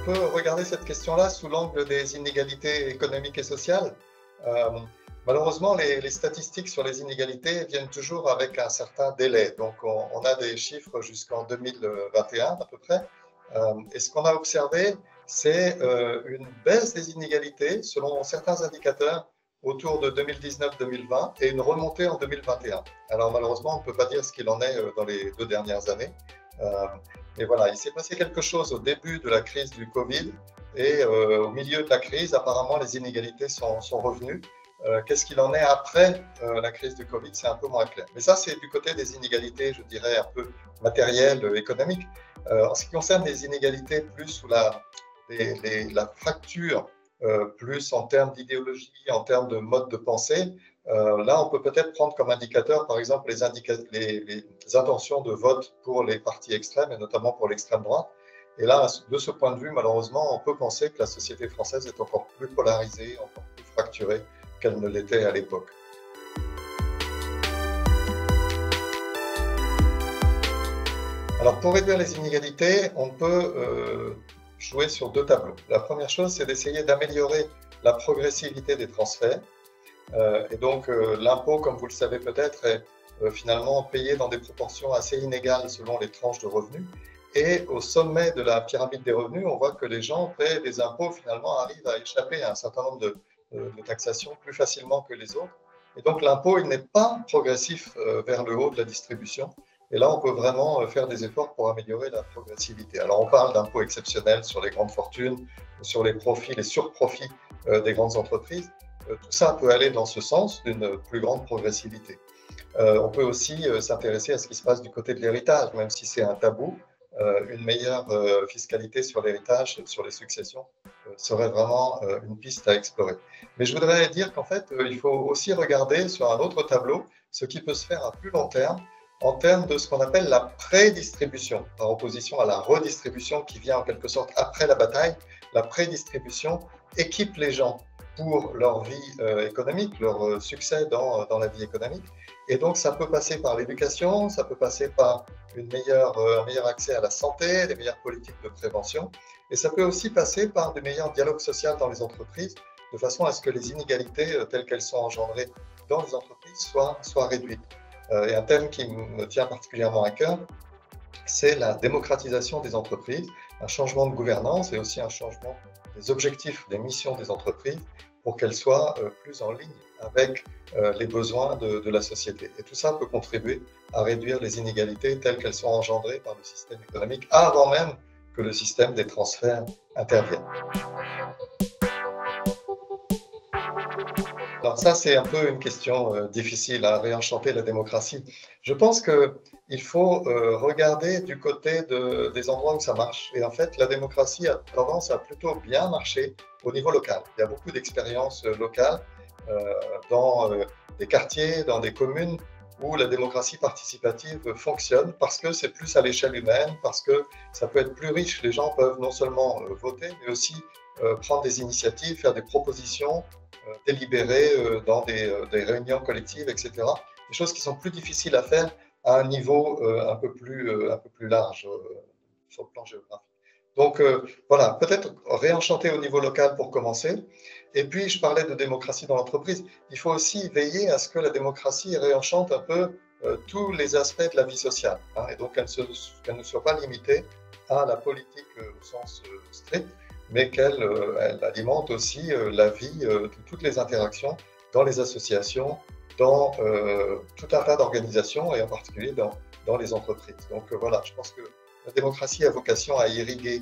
peut regarder cette question-là sous l'angle des inégalités économiques et sociales. Euh, Malheureusement, les statistiques sur les inégalités viennent toujours avec un certain délai. Donc, on a des chiffres jusqu'en 2021 à peu près. Et ce qu'on a observé, c'est une baisse des inégalités selon certains indicateurs autour de 2019-2020 et une remontée en 2021. Alors, malheureusement, on ne peut pas dire ce qu'il en est dans les 2 dernières années. Mais voilà, il s'est passé quelque chose au début de la crise du Covid et au milieu de la crise, apparemment, les inégalités sont revenues. Qu'est-ce qu'il en est après la crise du Covid? C'est un peu moins clair. Mais ça, c'est du côté des inégalités, je dirais, un peu matérielles, économiques. En ce qui concerne les inégalités plus sous la fracture, plus en termes d'idéologie, en termes de mode de pensée, là, on peut peut-être prendre comme indicateur, par exemple, les intentions de vote pour les partis extrêmes, et notamment pour l'extrême droite. Et là, de ce point de vue, malheureusement, on peut penser que la société française est encore plus polarisée, encore plus fracturée qu'elle ne l'était à l'époque. Alors, pour réduire les inégalités, on peut jouer sur 2 tableaux. La première chose, c'est d'essayer d'améliorer la progressivité des transferts. Et donc, l'impôt, comme vous le savez peut-être, est finalement payé dans des proportions assez inégales selon les tranches de revenus. Et au sommet de la pyramide des revenus, on voit que les gens paient des impôts, finalement, arrivent à échapper à un certain nombre de taxation plus facilement que les autres. Et donc l'impôt, il n'est pas progressif vers le haut de la distribution. Et là, on peut vraiment faire des efforts pour améliorer la progressivité. Alors on parle d'impôts exceptionnels sur les grandes fortunes, sur les profits, les surprofits des grandes entreprises. Tout ça peut aller dans ce sens d'une plus grande progressivité. On peut aussi s'intéresser à ce qui se passe du côté de l'héritage, même si c'est un tabou. Une meilleure fiscalité sur l'héritage, sur les successions, serait vraiment une piste à explorer. Mais je voudrais dire qu'en fait, il faut aussi regarder sur un autre tableau ce qui peut se faire à plus long terme, en termes de ce qu'on appelle la prédistribution, par opposition à la redistribution qui vient en quelque sorte après la bataille. La prédistribution équipe les gens pour leur vie économique, leur succès dans la vie économique. Et donc, ça peut passer par l'éducation, ça peut passer par un meilleur accès à la santé, des meilleures politiques de prévention. Et ça peut aussi passer par des meilleurs dialogues sociaux dans les entreprises, de façon à ce que les inégalités telles qu'elles sont engendrées dans les entreprises soient réduites. Et un thème qui me tient particulièrement à cœur, c'est la démocratisation des entreprises, un changement de gouvernance et aussi un changement des objectifs, des missions des entreprises pour qu'elles soient plus en ligne avec les besoins de la société. Et tout ça peut contribuer à réduire les inégalités telles qu'elles sont engendrées par le système économique avant même que le système des transferts intervienne. Alors ça, c'est un peu une question difficile à réenchanter la démocratie. Je pense qu'il faut regarder du côté des endroits où ça marche. Et en fait, la démocratie a tendance à plutôt bien marcher au niveau local. Il y a beaucoup d'expériences locales dans des quartiers, dans des communes où la démocratie participative fonctionne parce que c'est plus à l'échelle humaine, parce que ça peut être plus riche. Les gens peuvent non seulement voter, mais aussi prendre des initiatives, faire des propositions, délibérer dans des réunions collectives, etc. Des choses qui sont plus difficiles à faire à un niveau un peu plus large sur le plan géographique. Donc voilà, peut-être réenchanter au niveau local pour commencer. Et puis, je parlais de démocratie dans l'entreprise. Il faut aussi veiller à ce que la démocratie réenchante un peu tous les aspects de la vie sociale. Hein, et donc, qu'elle ne soit pas limitée à la politique au sens strict, mais qu'elle alimente aussi la vie, toutes les interactions dans les associations, dans tout un tas d'organisations et en particulier dans les entreprises. Donc voilà, je pense que la démocratie a vocation à irriguer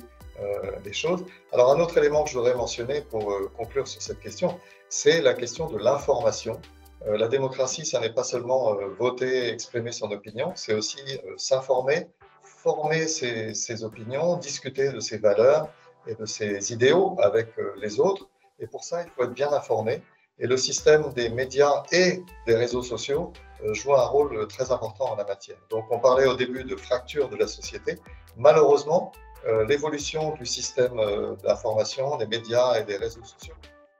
les choses. Alors un autre élément que je voudrais mentionner pour conclure sur cette question, c'est la question de l'information. La démocratie, ça n'est pas seulement voter, exprimer son opinion, c'est aussi s'informer, former ses opinions, discuter de ses valeurs et de ses idéaux avec les autres. Et pour ça, il faut être bien informé. Et le système des médias et des réseaux sociaux joue un rôle très important en la matière. Donc, on parlait au début de fracture de la société. Malheureusement, l'évolution du système d'information, des médias et des réseaux sociaux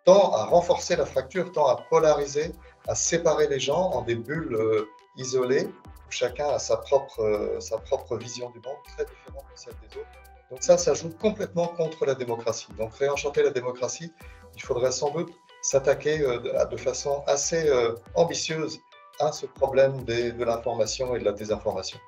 tend à renforcer la fracture, tend à polariser, à séparer les gens en des bulles isolées, où chacun a sa propre vision du monde, très différente de celle des autres. Donc ça joue complètement contre la démocratie. Donc réenchanter la démocratie, il faudrait sans doute s'attaquer de façon assez ambitieuse à ce problème de l'information et de la désinformation.